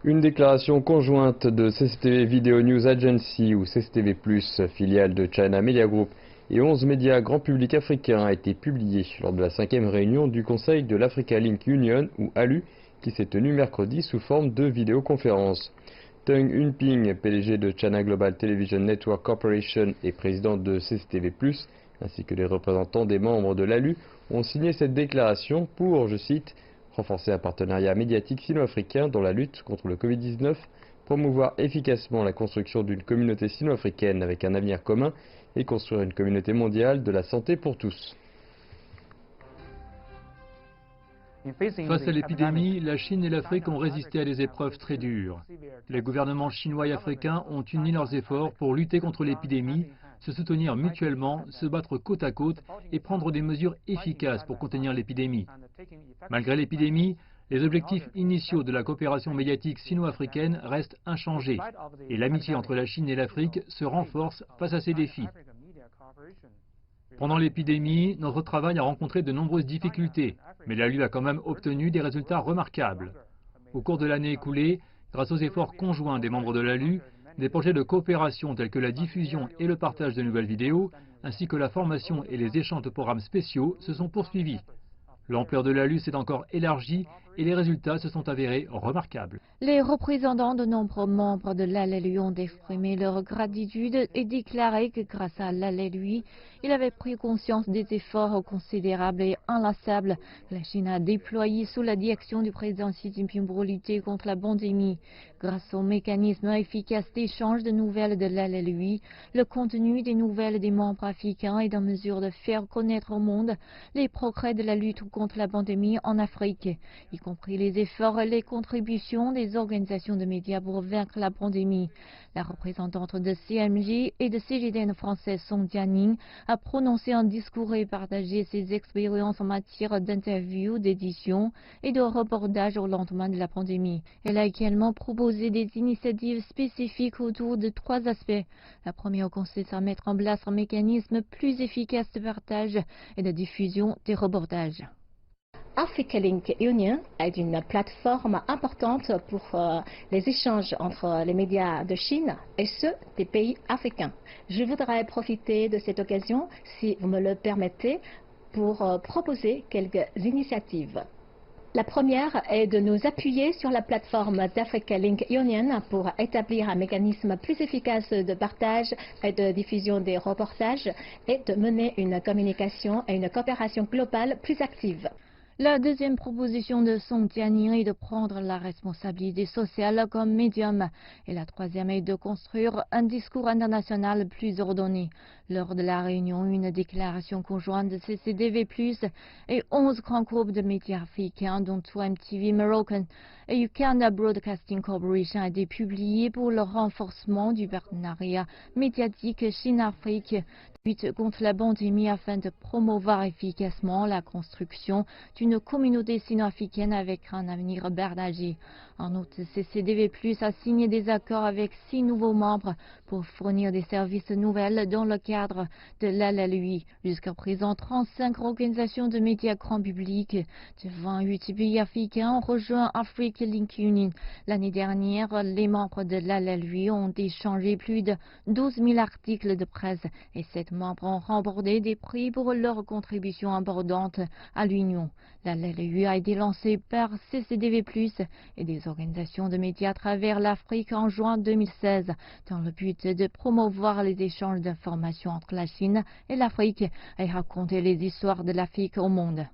Une déclaration conjointe de CCTV Video News Agency ou CCTV+, filiale de China Media Group, et 11 médias grand public africains a été publiée lors de la 5e réunion du Conseil de l'Africa Link Union, ou ALU, qui s'est tenue mercredi sous forme de vidéoconférence. Tung Unping, PDG de China Global Television Network Corporation et président de CCTV+, ainsi que les représentants des membres de l'ALU, ont signé cette déclaration pour, je cite, renforcer un partenariat médiatique sino-africain dans la lutte contre le Covid-19, promouvoir efficacement la construction d'une communauté sino-africaine avec un avenir commun et construire une communauté mondiale de la santé pour tous. Face à l'épidémie, la Chine et l'Afrique ont résisté à des épreuves très dures. Les gouvernements chinois et africains ont uni leurs efforts pour lutter contre l'épidémie, se soutenir mutuellement, se battre côte à côte et prendre des mesures efficaces pour contenir l'épidémie. Malgré l'épidémie, les objectifs initiaux de la coopération médiatique sino-africaine restent inchangés et l'amitié entre la Chine et l'Afrique se renforce face à ces défis. Pendant l'épidémie, notre travail a rencontré de nombreuses difficultés, mais l'ALU a quand même obtenu des résultats remarquables. Au cours de l'année écoulée, grâce aux efforts conjoints des membres de l'ALU, des projets de coopération tels que la diffusion et le partage de nouvelles vidéos, ainsi que la formation et les échanges de programmes spéciaux se sont poursuivis. L'ampleur de l'ALU s'est encore élargie et les résultats se sont avérés remarquables. Les représentants de nombreux membres de l'ALU ont exprimé leur gratitude et déclaré que grâce à l'ALU, il avait pris conscience des efforts considérables et inlassables que la Chine a déployés sous la direction du président Xi Jinping pour lutter contre la pandémie. Grâce au mécanisme efficace d'échange de nouvelles de l'ALU, le contenu des nouvelles des membres africains est en mesure de faire connaître au monde les progrès de la lutte contre la pandémie en Afrique, y compris les efforts et les contributions des organisations de médias pour vaincre la pandémie. La représentante de CMG et de CGTN française Song Jianing a prononcé un discours et partagé ses expériences en matière d'interview, d'édition et de reportage au lendemain de la pandémie. Elle a également proposé des initiatives spécifiques autour de 3 aspects. La première consiste à mettre en place un mécanisme plus efficace de partage et de diffusion des reportages. Africa Link Union est une plateforme importante pour les échanges entre les médias de Chine et ceux des pays africains. Je voudrais profiter de cette occasion, si vous me le permettez, pour proposer quelques initiatives. La première est de nous appuyer sur la plateforme d'Africa Link Union pour établir un mécanisme plus efficace de partage et de diffusion des reportages et de mener une communication et une coopération globale plus active. La deuxième proposition de Song Jianing est de prendre la responsabilité sociale comme médium. Et la troisième est de construire un discours international plus ordonné. Lors de la réunion, une déclaration conjointe de CCTV+, et 11 grands groupes de médias africains, dont 2MTV Moroccan et Uganda Broadcasting Corporation, a été publiée pour le renforcement du partenariat médiatique Chine-Afrique, lutte contre la pandémie afin de promouvoir efficacement la construction d'une communauté sino-africaine avec un avenir partagé. En outre, CCTV+ a signé des accords avec 6 nouveaux membres pour fournir des services nouvelles dans le cadre de l'ALU. Jusqu'à présent, 35 organisations de médias grand public de 28 pays africains ont rejoint Africa Link Union. L'année dernière, les membres de l'ALU ont échangé plus de 12 000 articles de presse et 7 membres ont remporté des prix pour leur contribution importante à l'Union. L'ALU a été lancé par CCTV+, et des organisations de médias à travers l'Afrique en juin 2016 dans le but de promouvoir les échanges d'informations entre la Chine et l'Afrique et raconter les histoires de l'Afrique au monde.